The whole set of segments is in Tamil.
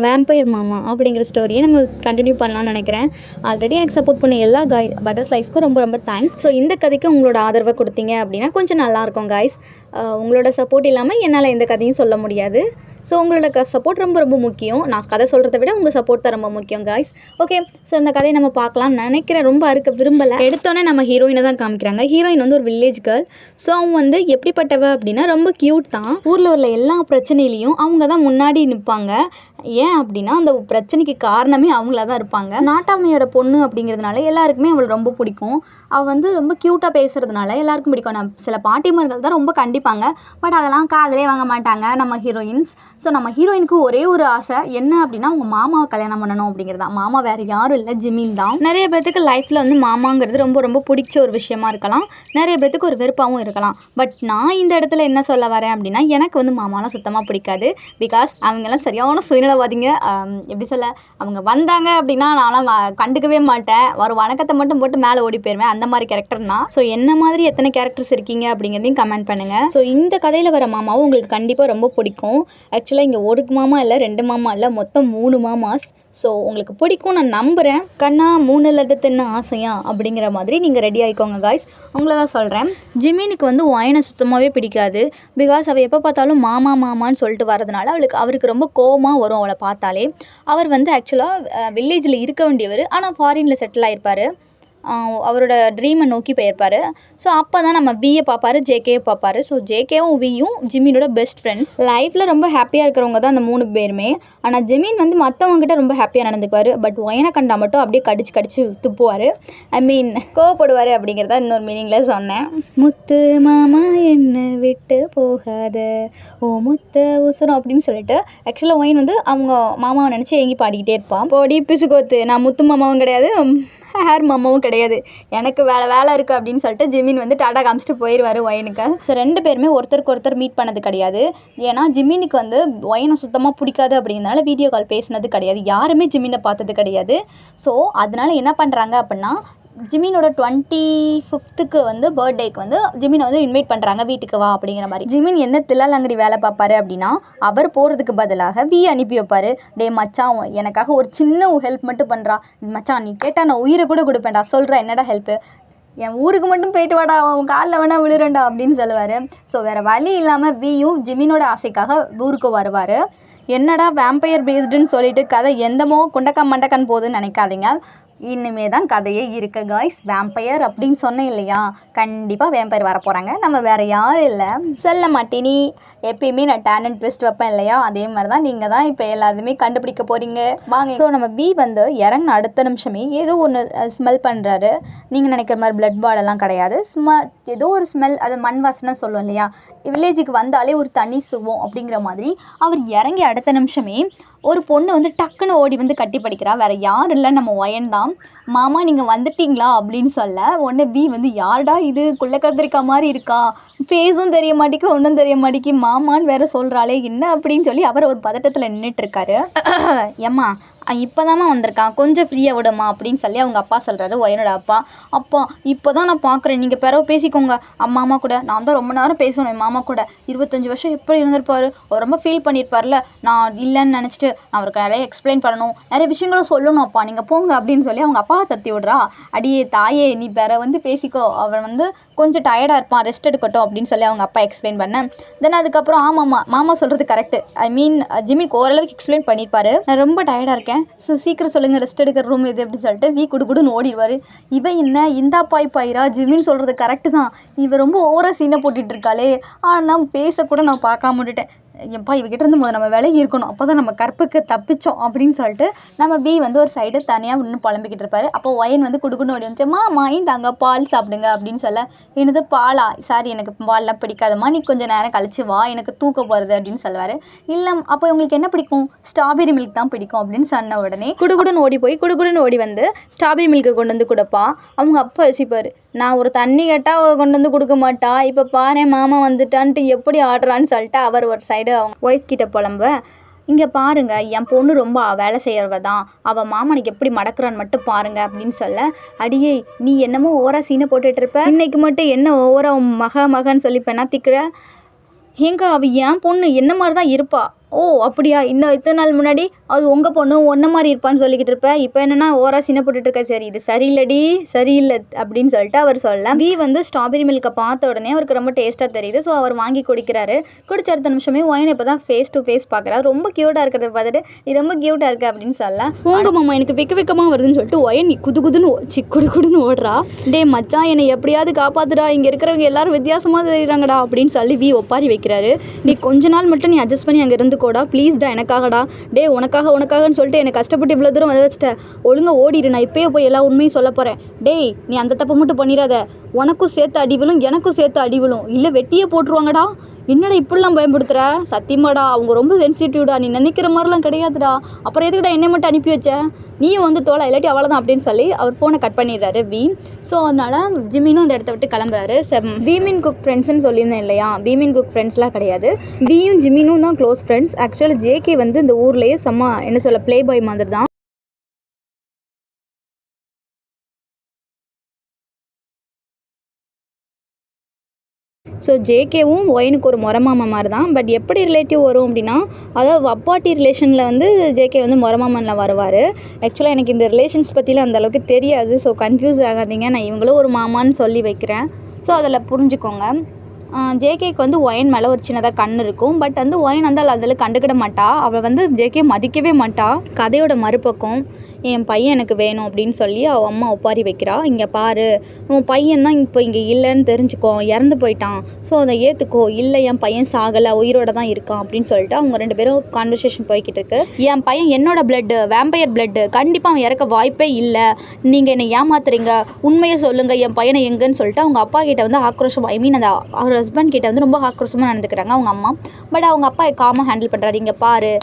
வேம்பயர் மாமா அப்படிங்கிற ஸ்டோரியை நம்ம கண்டினியூ பண்ணலாம்னு நினைக்கிறேன். ஆல்ரெடி எனக்கு சப்போர்ட் பண்ண எல்லா பட்டர்ஃப்ளைஸ்க்கும் ரொம்ப ரொம்ப தேங்க்ஸ். ஸோ இந்த கதைக்கு உங்களோட ஆதரவை கொடுத்தீங்க அப்படின்னா கொஞ்சம் நல்லாயிருக்கும் காய்ஸ். உங்களோட சப்போர்ட் இல்லாமல் என்னால் எந்த கதையும் சொல்ல முடியாது. ஸோ உங்களோட சப்போர்ட் ரொம்ப ரொம்ப முக்கியம். நான் கதை சொல்கிறத விட உங்கள் சப்போர்ட் தான் ரொம்ப முக்கியம் காய்ஸ். ஓகே, ஸோ இந்த கதையை நம்ம பார்க்கலாம்னு நினைக்கிறேன். ரொம்ப அறுக்க விரும்பலை. எடுத்தோன்னே நம்ம ஹீரோயினை தான் காமிக்கிறாங்க. ஹீரோயின் வந்து ஒரு வில்லேஜ் கேர்ள். ஸோ அவங்க வந்து எப்படிப்பட்டவ அப்படின்னா ரொம்ப க்யூட் தான். ஊரில் உள்ள எல்லா பிரச்சனையிலையும் அவங்க தான் முன்னாடி நிற்பாங்க. ஏன் அப்படின்னா அந்த பிரச்சனைக்கு காரணமே அவங்களா தான் இருப்பாங்க. நாட்டாமையோட பொண்ணு அப்படிங்கிறதுனால எல்லாருக்குமே அவளை ரொம்ப பிடிக்கும். அவள் வந்து ரொம்ப க்யூட்டாக பேசுகிறதுனால எல்லாருக்கும் பிடிக்கும். நான் சில பாட்டிமார்கள் தான் ரொம்ப கண்டிப்பாங்க, பட் அதெல்லாம் காதலே வாங்க மாட்டாங்க நம்ம ஹீரோயின்ஸ். ஸோ நம்ம ஹீரோயினுக்கு ஒரே ஒரு ஆசை என்ன அப்படின்னா அவங்க மாமாவை கல்யாணம் பண்ணணும் அப்படிங்கிறதா. மாமா வேறு யாரும் இல்லை, ஜிமின் தான். நிறைய பேர்த்துக்கு லைஃப்பில் வந்து மாமாங்கிறது ரொம்ப ரொம்ப பிடிச்ச ஒரு விஷயமா இருக்கலாம், நிறைய பேர்த்துக்கு ஒரு வெறுப்பாகவும் இருக்கலாம். பட் நான் இந்த இடத்துல என்ன சொல்ல வரேன் அப்படின்னா எனக்கு வந்து மாமாலாம் சுத்தமாக பிடிக்காது. பிகாஸ் அவங்கெல்லாம் சரியான சுயநலவாதிங்க. எப்படி சொல்ல, அவங்க வந்தாங்க அப்படின்னா நான்லாம் கண்டுக்கவே மாட்டேன். ஒரு வணக்கத்தை மட்டும் போட்டு மேலே ஓடி போயிடுவேன். அந்த மாதிரி கேரக்டர்னா. ஸோ என்ன மாதிரி எத்தனை கேரக்டர்ஸ் இருக்கீங்க அப்படிங்கிறதையும் கமெண்ட் பண்ணுங்கள். ஸோ இந்த கதையில் வர மாமாவும் உங்களுக்கு கண்டிப்பாக ரொம்ப பிடிக்கும். ஆக்சுவலாக இங்கே ஒரு மாமா இல்லை, 2 மாமா இல்லை, மொத்தம் 3 மாமாஸ். ஸோ உங்களுக்கு பிடிக்கும் நான் நம்புகிறேன். கண்ணா 3 லட்டு தின்ன ஆசையா அப்படிங்கிற மாதிரி நீங்கள் ரெடி ஆகிக்கோங்க காய்ஸ். உங்களை தான் சொல்கிறேன். ஜிமினுக்கு வந்து ஒயினை சுத்தமாகவே பிடிக்காது. பிகாஸ் அவள் எப்போ பார்த்தாலும் மாமா மாமான்னு சொல்லிட்டு வரதுனால அவருக்கு ரொம்ப கோவமாக வரும் அவளை பார்த்தாலே. அவர் வந்து ஆக்சுவலாக வில்லேஜில் இருக்க வேண்டியவர், ஆனால் ஃபாரினில் செட்டில் ஆகிருப்பார். அவரோட ட்ரீமை நோக்கி போயிருப்பார். ஸோ அப்போ தான் நம்ம வியை பார்ப்பாரு, ஜேகேயை பார்ப்பாரு. ஸோ ஜேகேவும் வியும் ஜிமினோட பெஸ்ட் ஃப்ரெண்ட்ஸ். லைஃப்பில் ரொம்ப ஹாப்பியாக இருக்கிறவங்க தான் அந்த 3 பேருமே. ஆனால் ஜிமின் வந்து மற்றவங்ககிட்ட ரொம்ப ஹாப்பியாக நடந்துக்குவார். பட் ஒயனை கண்டா மட்டும் அப்படியே கடிச்சு துப்புவார். கோவப்படுவார் அப்படிங்கிறத இன்னொரு மீனிங்கில் சொன்னேன். முத்து மாமா என்ன விட்டு போகாத ஓ முத்த உசுரம் அப்படின்னு சொல்லிட்டு ஆக்சுவலாக ஒயின் வந்து அவங்க மாமாவை நினச்சி ஏங்கி பாடிக்கிட்டே இருப்பான். போடி பிசுகோத்து, நான் முத்து மாமாவும் கிடையாது, ஹேர் மாமாவும் கிடையாது, எனக்கு வேலை இருக்குது அப்படின்னு சொல்லிட்டு ஜிமின் வந்து டாடா காமிச்சிட்டு போயிடுவார் ஒயனுக்கு. ஸோ 2 பேருமே ஒருத்தருக்கு ஒருத்தர் மீட் பண்ணது கிடையாது. ஏன்னா ஜிமினுக்கு வந்து ஒயனை சுத்தமாக பிடிக்காது அப்படிங்கிறதுனால வீடியோ கால் பேசினது கிடையாது. யாருமே ஜிமினை பார்த்தது கிடையாது. ஸோ அதனால என்ன பண்ணுறாங்க அப்படின்னா ஜிமினோட 25th வந்து பர்த்டேக்கு வந்து ஜிமினை வந்து இன்வைட் பண்ணுறாங்க, வீட்டுக்கு வா அப்படிங்கிற மாதிரி. ஜிமின் என்ன தில்லாலங்கடி வேலை பார்ப்பாரு அப்படின்னா அவர் போகிறதுக்கு பதிலாக வி அனுப்பி வைப்பார். டே மச்சான், எனக்காக ஒரு சின்ன ஹெல்ப் மட்டும் பண்ணுறா மச்சான், நீ கேட்டால் நான் உயிரை கூட கொடுப்பேன்டா, சொல்கிறேன் என்னடா ஹெல்ப்பு, என் ஊருக்கு மட்டும் போயிட்டு வாடா, அவன் காலில் வேணா விழுறேன்டா அப்படின்னு சொல்லுவார். ஸோ வேறு வழி இல்லாமல் வியும் ஜிமினோட ஆசைக்காக ஊருக்கு வருவார். என்னடா வேம்பயர் பேஸ்டுன்னு சொல்லிட்டு கதை எந்தமோ குண்டக்கா மண்டக்கான்னு போகுதுன்னு நினைக்காதீங்க. இனிமே தான் கதையே இருக்கு காய்ஸ். வேம்பயர் அப்படின்னு சொன்னேன் இல்லையா, கண்டிப்பாக வேம்பயர் வர போகிறாங்க. நம்ம வேறு யாரும் இல்லை, சொல்ல மாட்டேனி. எப்பயுமே நான் டேலண்ட் ட்விஸ்ட் வைப்பேன் இல்லையா, அதே மாதிரி தான் நீங்கள் தான் இப்போ எல்லாத்தையுமே கண்டுபிடிக்க போகிறீங்க வாங்க. ஸோ நம்ம பி வந்து இறங்கின அடுத்த நிமிஷமே ஏதோ ஒன்று ஸ்மெல் பண்ணுறாரு. நீங்கள் நினைக்கிற மாதிரி பிளட் பாடெல்லாம் கிடையாது. ஏதோ ஒரு ஸ்மெல், அது மண் வாசனை சொல்லுவோம் இல்லையா, வில்லேஜுக்கு வந்தாலே ஒரு தனி சுவோம் அப்படிங்கிற மாதிரி. அவர் இறங்கி அடுத்த நிமிஷமே ஒரு பொண்ணு வந்து டக்குன்னு ஓடி வந்து கட்டி படிக்கிறா. வேறு யாரும் இல்லை, நம்ம ஒயன் தான். மாமா நீங்கள் வந்துட்டீங்களா அப்படின்னு சொல்ல உடனே பி வந்து யார்டா இது, குள்ள கத்திரிக்கா மாதிரி இருக்கா, ஃபேஸும் தெரிய மாட்டேக்கு ஒன்றும் தெரிய மாட்டேக்கு, மாமான்னு வேறு சொல்கிறாளே என்ன அப்படின்னு சொல்லி அவர் ஒரு பதட்டத்தில் நின்றுட்டுருக்காரு. ஏம்மா இப்போ தாம்மா வந்திருக்கான், கொஞ்சம் ஃப்ரீயாக விடுமா அப்படின்னு சொல்லி அவங்க அப்பா சொல்கிறாரு, ஒயனோட அப்பா. அப்பா இப்போ தான் நான் பார்க்குறேன், நீங்கள் பிறகு பேசிக்கோங்க அம்மா கூட. நான் தான் ரொம்ப நேரம் பேசணும் என் மாமா கூட. 25 வருஷம் எப்படி இருந்திருப்பார், அவர் ரொம்ப ஃபீல் பண்ணியிருப்பார்ல, நான் இல்லைன்னு நினச்சிட்டு அவருக்கு நிறைய எக்ஸ்பிளைன் பண்ணணும், நிறைய விஷயங்களும் சொல்லணும் அப்பா, நீங்கள் போங்க அப்படின்னு சொல்லி அவங்க அப்பாவை தத்தி விட்றா. அடியே தாயே, நீ பிற வந்து பேசிக்கோ, அவர் வந்து கொஞ்சம் டயர்டாக இருப்பான், ரெஸ்ட் எடுக்கட்டும் அப்படின்னு சொல்லி அவங்க அப்பா எக்ஸ்பிளைன் பண்ணேன். தென் அதுக்கப்புறம் ஆமாம்மா மாமா சொல்கிறது கரெக்டு, ஜிமின் ஓரளவுக்கு எக்ஸ்பிளைன் பண்ணியிருப்பாரு. நான் ரொம்ப டயர்டாக இருக்கேன், ஸோ சீக்கிரம் சொல்லுங்கள், ரெஸ்ட் எடுக்கிற ரூம் இது அப்படின்னு சொல்லிட்டு வீ குடுன்னு ஓடிடுவார். இவன் என்ன இந்தா பாயிரா, ஜிமின் சொல்கிறது கரெக்டு தான், இவன் ரொம்ப ஓவராக சீனை போட்டுட்டு இருக்காளே, ஆனால் பேசக்கூட நான் பார்க்காம விட்டுட்டேன். எப்பா இவகிட்ட இருந்து முதல்ல நம்ம விலகி இருக்கணும், அப்போ தான் நம்ம கற்புக்கு தப்பிச்சோம் அப்படின்னு சொல்லிட்டு நம்ம பி வந்து ஒரு சைடு தனியாக இன்னும் புலம்பிக்கிட்டு இருப்பாரு. அப்போ ஒயன் வந்து குடுக்குன்னு ஓடி வந்துட்டு, மாமா இந்தாங்க பால் சாப்பிடுங்க அப்படின்னு சொல்ல, என்னது பாலா, சாரி எனக்கு பால்லாம் பிடிக்காதம்மா, நீ கொஞ்சம் நேரம் கழிச்சு வா, எனக்கு தூக்க போகிறது அப்படின்னு சொல்லுவார். இல்லை அப்போ உங்களுக்கு என்ன பிடிக்கும், ஸ்ட்ராபெரி மில்க் தான் பிடிக்கும் அப்படின்னு சொன்ன உடனே குடுகுடுன்னு ஓடி வந்து ஸ்ட்ராபெரி மில்க்கு கொண்டு வந்து கொடுப்பா. அவங்க அப்பா யோசிப்பார், நான் ஒரு தண்ணி கேட்டால் கொண்டு வந்து கொடுக்க மாட்டா, இப்போ பாரு மாமா வந்துட்டான்ட்டு எப்படி ஆடுறான்னு சொல்லிட்டு அவர் ஒரு சைடு அவங்க ஒய்ஃப் கிட்ட புலம்ப, இங்கே பாருங்கள் என் பொண்ணு ரொம்ப வேலை செய்கிறவ தான், அவள் மாமனுக்கு எப்படி மடக்குறான்னு மட்டும் பாருங்கள் அப்படின்னு சொல்ல, அடியே நீ என்னமோ ஓவரா சீனை போட்டுட்ருப்ப, இன்னைக்கு மட்டும் என்ன ஓவரா மகன்னு சொல்லி பெண்ணாத்திக்கிற, ஏங்க அவள் என் பொண்ணு என்ன மாதிரி தான் இருப்பா, ஓ அப்படியா, இன்னும் இத்தனை நாள் முன்னாடி அது உங்கள் பொண்ணு ஒன்றை மாதிரி இருப்பான்னு சொல்லிக்கிட்டு இருப்பேன், இப்போ என்னென்னா ஓவரா சின்ன போட்டுட்ருக்க, சரி இது சரியில்லடி சரியில்லை அப்படின்னு சொல்லிட்டு அவர் சொல்ல, பி வந்து ஸ்ட்ராபெரி மில்கை பார்த்த உடனே அவருக்கு ரொம்ப டேஸ்ட்டாக தெரியுது. ஸோ அவர் வாங்கி குடிக்கிறாரு. குடிச்ச அடுத்த நிமிஷமே ஒயின் இப்போ தான் ஃபேஸ் டு ஃபேஸ் பார்க்குறாரு. ரொம்ப க்யூட்டாக இருக்கிறத பார்த்துட்டு நீ ரொம்ப க்யூட்டாக இருக்க அப்படின்னு சொல்ல, உங்க மாமா எனக்கு வெக்கமாக வருதுன்னு சொல்லிட்டு ஒயின் குடுன்னு ஓடுறா. டே மச்சான் என்னை எப்படியாவது காப்பாத்துடா, இங்கே இருக்கிறவங்க எல்லாரும் வித்தியாசமாக தெரியுறாங்கடா அப்படின்னு சொல்லி வி ஒப்பாரி வைக்கிறாரு. நீ கொஞ்ச நாள் மட்டும் நீ அட்ஜஸ்ட் பண்ணி அங்கே இருந்து கோடா ப்ளீஸ்டா, எனக்காகடா, டே உனக்காகன்னு சொல்லிட்டு என்னை கஷ்டப்பட்டு இவ்வளோ தூரம் வந்து வச்சுட்டேன், ஒழுங்காக ஓடிடு, நான் இப்போயே போய் எல்லா உண்மையும் சொல்ல போகிறேன். டேய் நீ அந்த தப்பை மட்டும் பண்ணிடாத, உனக்கும் சேர்த்து அடிவிலும் எனக்கும் சேர்த்து அடிவிலும், இல்லை வெட்டியே போட்டுருவாங்கடா, என்னடா இப்படிலாம் பயன்படுத்துகிற, சத்தியமாடா அவங்க ரொம்ப சென்சிட்டிவ்டா, நீ நினைக்கிற மாதிரிலாம் கிடையாதுடா, அப்புறம் எதுக்குடா என்னை மட்டும் அனுப்பி வச்ச, நீயும் வந்து தோலை இல்லாட்டி அவ்வளோதான் அப்படின்னு சொல்லி அவர் ஃபோனை கட் பண்ணிடுறாரு வி. ஸோ அதனால் ஜிமினும் அந்த இடத்த விட்டு கிளம்புறாரு. வீமின் குக் ஃப்ரெண்ட்ஸ்ன்னு சொல்லியிருந்தேன் இல்லையா, வீமின் குக் ஃப்ரெண்ட்ஸ்லாம் கிடையாது, வியும் ஜிமினும் தான் க்ளோஸ் ஃப்ரெண்ட்ஸ். ஆக்சுவலாக ஜேகே வந்து இந்த ஊர்லேயே செம்ம என்ன சொல்ல ப்ளே பாய் மாதிரி தான். ஸோ ஜேகேவும் ஒயினுக்கு ஒரு மொரமாமா மாதிரி தான். பட் எப்படி ரிலேட்டிவ் வரும் அப்படின்னா, அதாவது அப்பாட்டி ரிலேஷனில் வந்து ஜேகே வந்து மொரமாமனில் வருவார். ஆக்சுவலாக எனக்கு இந்த ரிலேஷன்ஸ் பற்றிலாம் அந்தளவுக்கு தெரியாது. ஸோ கன்ஃபியூஸ் ஆகாதீங்க, நான் இவங்களும் ஒரு மாமான்னு சொல்லி வைக்கிறேன். ஸோ அதில் புரிஞ்சுக்கோங்க. ஜேகேக்கு வந்து ஒயின் மேலே ஒரு சின்னதாக கண் இருக்கும். பட் வந்து ஒயின் வந்து அதில் கண்டுக்கிட மாட்டா, அவள் வந்து ஜேகே மதிக்கவே மாட்டா. கதையோட மறுபக்கம் என் பையன் எனக்கு வேணும் அப்படின்னு சொல்லி அவள் அம்மா ஒப்பாரி வைக்கிறா. இங்கே பாரு, உன் பையன் தான் இப்போ இங்கே இல்லைன்னு தெரிஞ்சுக்கோ, இறந்து போயிட்டான், ஸோ அதை ஏற்றுக்கோ, இல்லை என் பையன் சாகலை உயிரோட தான் இருக்கான் அப்படின்னு சொல்லிட்டு அவங்க ரெண்டு பேரும் கான்வர்சேஷன் போய்கிட்டு இருக்கு. என் பையன் என்னோட பிளட்டு, வேம்பயர் பிளட்டு, கண்டிப்பாக அவன் இறக்க வாய்ப்பே இல்லை, நீங்கள் என்னை ஏமாத்துறீங்க, உண்மையை சொல்லுங்கள் என் பையனை எங்கன்னு சொல்லிட்டு அவங்க அப்பா கிட்ட வந்து ஆக்ரோஷம், ஐ மீன் அந்த அவர் ஹஸ்பண்ட் கிட்ட வந்து ரொம்ப ஆக்ரோஷமாக நடந்துக்கிறாங்க அவங்க அம்மா. பட் அவங்க அப்பா காமாக ஹேண்டில் பண்ணுறாரு. இங்கே பாரு,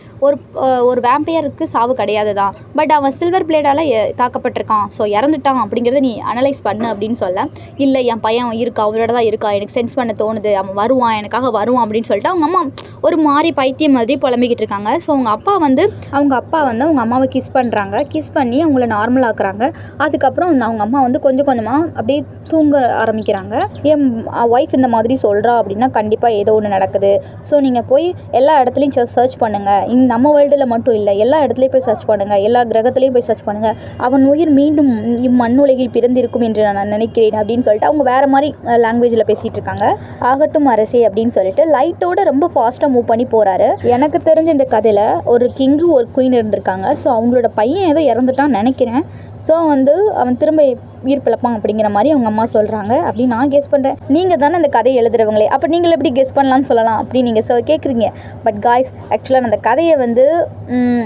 ஒரு வேம்பயருக்கு சாவு கிடையாது தான், பட் அவன் சில்வர் பிளேடால் தாக்கப்பட்டிருக்கான், ஸோ இறந்துட்டான் அப்படிங்கிறத நீ அனலைஸ் பண்ணு அப்படின்னு சொல்ல, இல்லை என் பையன் இருக்கா, அவரோட தான் இருக்கா, எனக்கு சென்ஸ் பண்ண தோணுது, அவன் வருவான், எனக்காக வருவான் அப்படின்னு சொல்லிட்டு அவங்க அம்மா ஒரு மாதிரி பைத்தியம் மாதிரி புலம்பிக்கிட்டு இருக்காங்க. ஸோ அவங்க அப்பா வந்து அவங்க அம்மாவை கிஸ் பண்ணுறாங்க. கிஸ் பண்ணி அவங்கள நார்மல் ஆக்குறாங்க. அதுக்கப்புறம் அவங்க அம்மா வந்து கொஞ்சம் கொஞ்சமாக அப்படியே தூங்க ஆரம்பிக்கிறாங்க. என் ஒய்ஃப் இந்த மாதிரி சொல்கிறா அப்படின்னா கண்டிப்பாக ஏதோ ஒன்று நடக்குது. ஸோ நீங்கள் போய் எல்லா இடத்துலையும் சர்ச் பண்ணுங்கள், நம்ம வேர்ல்டில் மட்டும் இல்லை, எல்லா இடத்துலையும் போய் சர்ச் பண்ணுங்கள், எல்லா கிரகத்துலேயும் போய் சர்ச் பண்ணுங்கள், அவன் உயிர் மீண்டும் இம்மண்ணுலகில் பிறந்திருக்கும் என்று நான் நினைக்கிறேன் அப்படின்னு சொல்லிட்டு அவங்க வேறு மாதிரி லாங்குவேஜில் பேசிகிட்டு இருக்காங்க. ஆகட்டும் அரசே அப்படின்னு சொல்லிட்டு லைட்டோட ரொம்ப ஃபாஸ்ட்டாக மூவ் பண்ணி போகிறாரு. எனக்கு தெரிஞ்ச இந்த கதையில் ஒரு கிங்கு ஒரு குயின் இருந்திருக்காங்க. ஸோ அவங்களோட பையன் ஏதோ இறந்துட்டான்னு நினைக்கிறேன். ஸோ வந்து அவன் திரும்ப உயிர் பிழப்பான் அப்படிங்கிற மாதிரி அவங்க அம்மா சொல்கிறாங்க அப்படின்னு நான் கெஸ் பண்ணுறேன். நீங்கள் தானே அந்த கதையை எழுதுறவங்களே, அப்போ நீங்கள் எப்படி கெஸ் பண்ணலான்னு சொல்லலாம் அப்படின்னு நீங்கள் கேட்குறீங்க. பட் காய்ஸ், ஆக்சுவலாக நான் அந்த கதையை வந்து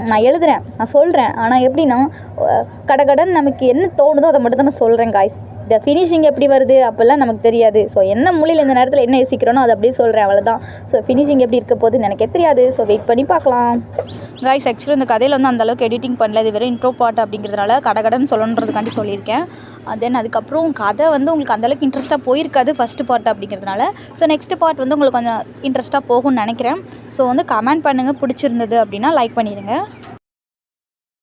நான் எழுதுகிறேன், நான் சொல்கிறேன், ஆனால் எப்படின்னா கடகடன் நமக்கு என்ன தோணுதோ அதை மட்டும் தான் நான் சொல்கிறேன் காய்ஸ். இந்த ஃபினிஷிங் எப்படி வருது அப்போல்லாம் நமக்கு தெரியாது. ஸோ என்ன மொழியில் இந்த நேரத்தில் என்ன யோசிக்கிறோனோ அதை அப்படியே சொல்கிறேன், அவ்வளோதான். ஸோ ஃபினிஷிங் எப்படி இருக்க போகுதுன்னு எனக்கே தெரியாது. ஸோ வெயிட் பண்ணி பார்க்கலாம் காய்ஸ். ஆக்சுவலாக இந்த கதையில் வந்து அந்தளவுக்கு எடிட்டிங் பண்ணல, இது வெறும் இன்ட்ரோ பார்ட் அப்படிங்கிறதுனால கடகடன்னு சொல்லணுன்றதுக்காண்டி சொல்லியிருக்கேன். தென் அதுக்கப்புறம் கதை வந்து உங்களுக்கு அந்தளவுக்கு இன்ட்ரெஸ்ட்டாக போயிருக்காது ஃபஸ்ட்டு பார்ட் அப்படிங்கிறதுனால. ஸோ நெக்ஸ்ட்டு பார்ட் வந்து உங்களுக்கு கொஞ்சம் இன்ட்ரெஸ்ட்டாக போகும்னு நினைக்கிறேன். ஸோ வந்து கமெண்ட் பண்ணுங்கள் பிடிச்சிருந்தது அப்படின்னா, லைக் பண்ணிடுங்க.